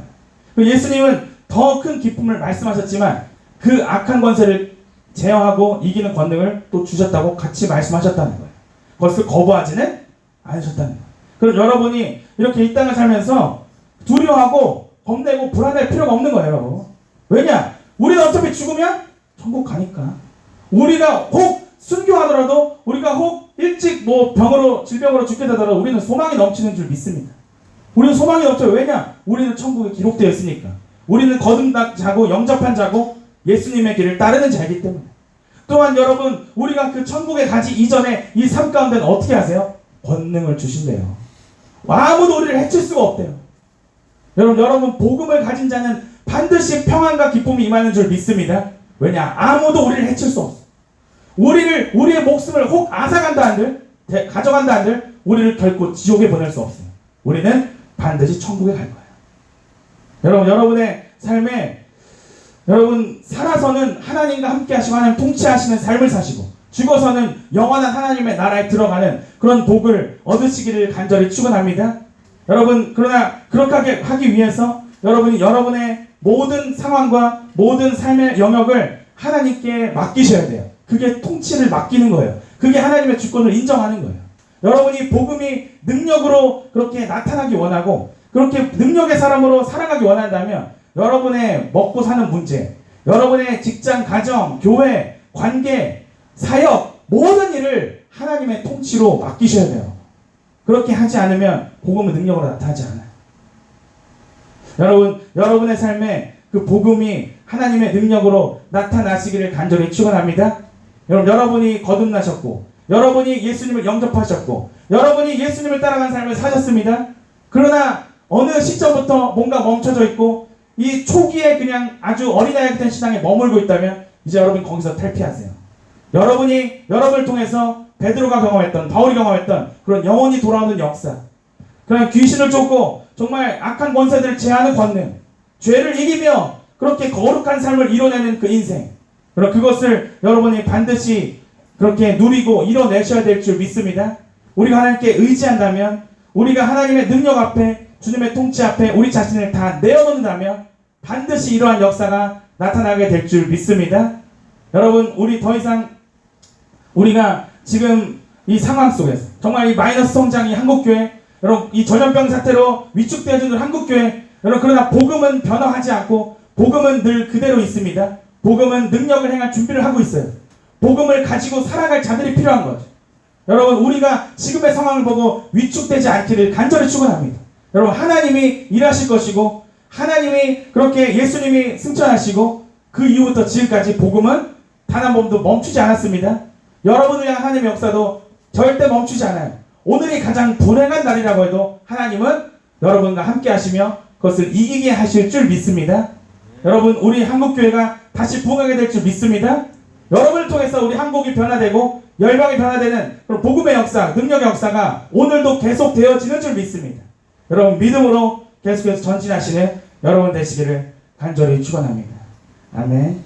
거예요. 예수님은 더 큰 기쁨을 말씀하셨지만 그 악한 권세를 제어하고 이기는 권능을 또 주셨다고 같이 말씀하셨다는 거예요. 그것을 거부하지는 않으셨다는 거예요. 그럼 여러분이 이렇게 이 땅을 살면서 두려워하고 겁내고 불안할 필요가 없는 거예요, 여러분. 왜냐? 우리는 어차피 죽으면 천국 가니까. 우리가 혹 순교하더라도 우리가 혹 일찍 질병으로 죽게 되더라도 우리는 소망이 넘치는 줄 믿습니다. 우리는 소망이 넘쳐요. 왜냐? 우리는 천국에 기록되어 있으니까. 우리는 거듭난 자고 영접한 자고 예수님의 길을 따르는 자이기 때문에. 또한 여러분 우리가 그 천국에 가기 이전에 이 삶 가운데는 어떻게 하세요? 권능을 주신대요. 아무도 우리를 해칠 수가 없대요. 여러분 복음을 가진 자는 반드시 평안과 기쁨이 임하는 줄 믿습니다. 왜냐? 아무도 우리를 해칠 수 없어. 우리의 목숨을 혹 앗아간다 한들 가져간다 한들 우리를 결코 지옥에 보낼 수 없어요. 우리는 반드시 천국에 갈 거예요. 여러분의 삶에 여러분 살아서는 하나님과 함께 하시고 하나님 통치하시는 삶을 사시고 죽어서는 영원한 하나님의 나라에 들어가는 그런 복을 얻으시기를 간절히 축원합니다. 여러분 그러나 그렇게 하기 위해서 여러분이 여러분의 모든 상황과 모든 삶의 영역을 하나님께 맡기셔야 돼요. 그게 통치를 맡기는 거예요. 그게 하나님의 주권을 인정하는 거예요. 여러분이 복음이 능력으로 그렇게 나타나기 원하고 그렇게 능력의 사람으로 살아가기 원한다면 여러분의 먹고 사는 문제, 여러분의 직장, 가정, 교회, 관계, 사역 모든 일을 하나님의 통치로 맡기셔야 돼요. 그렇게 하지 않으면 복음의 능력으로 나타나지 않아요. 여러분의 삶에 그 복음이 하나님의 능력으로 나타나시기를 간절히 축원합니다. 여러분이 거듭나셨고 여러분이 예수님을 영접하셨고 여러분이 예수님을 따라간 삶을 사셨습니다. 그러나 어느 시점부터 뭔가 멈춰져 있고 이 초기에 그냥 아주 어린아이 같은 신앙에 머물고 있다면 이제 여러분 거기서 탈피하세요. 여러분이 여러분을 통해서 베드로가 경험했던, 바울이 경험했던 그런 영혼이 돌아오는 역사, 그런 귀신을 쫓고 정말 악한 권세들을 제하는 권능, 죄를 이기며 그렇게 거룩한 삶을 이뤄내는 그 인생, 그럼 그것을 여러분이 반드시 그렇게 누리고 이뤄내셔야 될 줄 믿습니다. 우리가 하나님께 의지한다면, 우리가 하나님의 능력 앞에, 주님의 통치 앞에 우리 자신을 다 내어놓는다면 반드시 이러한 역사가 나타나게 될 줄 믿습니다. 여러분, 우리 더 이상 우리가 지금 이 상황 속에서 정말 이 마이너스 성장이 한국교회, 여러분 이 전염병 사태로 위축되어지는 한국교회, 여러분 그러나 복음은 변화하지 않고 복음은 늘 그대로 있습니다. 복음은 능력을 행할 준비를 하고 있어요. 복음을 가지고 살아갈 자들이 필요한 거죠. 여러분, 우리가 지금의 상황을 보고 위축되지 않기를 간절히 축원합니다. 여러분, 하나님이 일하실 것이고 하나님이 그렇게 예수님이 승천하시고 그 이후부터 지금까지 복음은 단 한 번도 멈추지 않았습니다. 여러분을 향한 하나님의 역사도 절대 멈추지 않아요. 오늘이 가장 불행한 날이라고 해도 하나님은 여러분과 함께 하시며 그것을 이기게 하실 줄 믿습니다. 여러분, 우리 한국교회가 다시 부흥하게 될 줄 믿습니다. 여러분을 통해서 우리 한국이 변화되고 열방이 변화되는 그런 복음의 역사, 능력의 역사가 오늘도 계속 되어지는 줄 믿습니다. 여러분, 믿음으로 계속해서 전진하시는 여러분 되시기를 간절히 축원합니다. 아멘.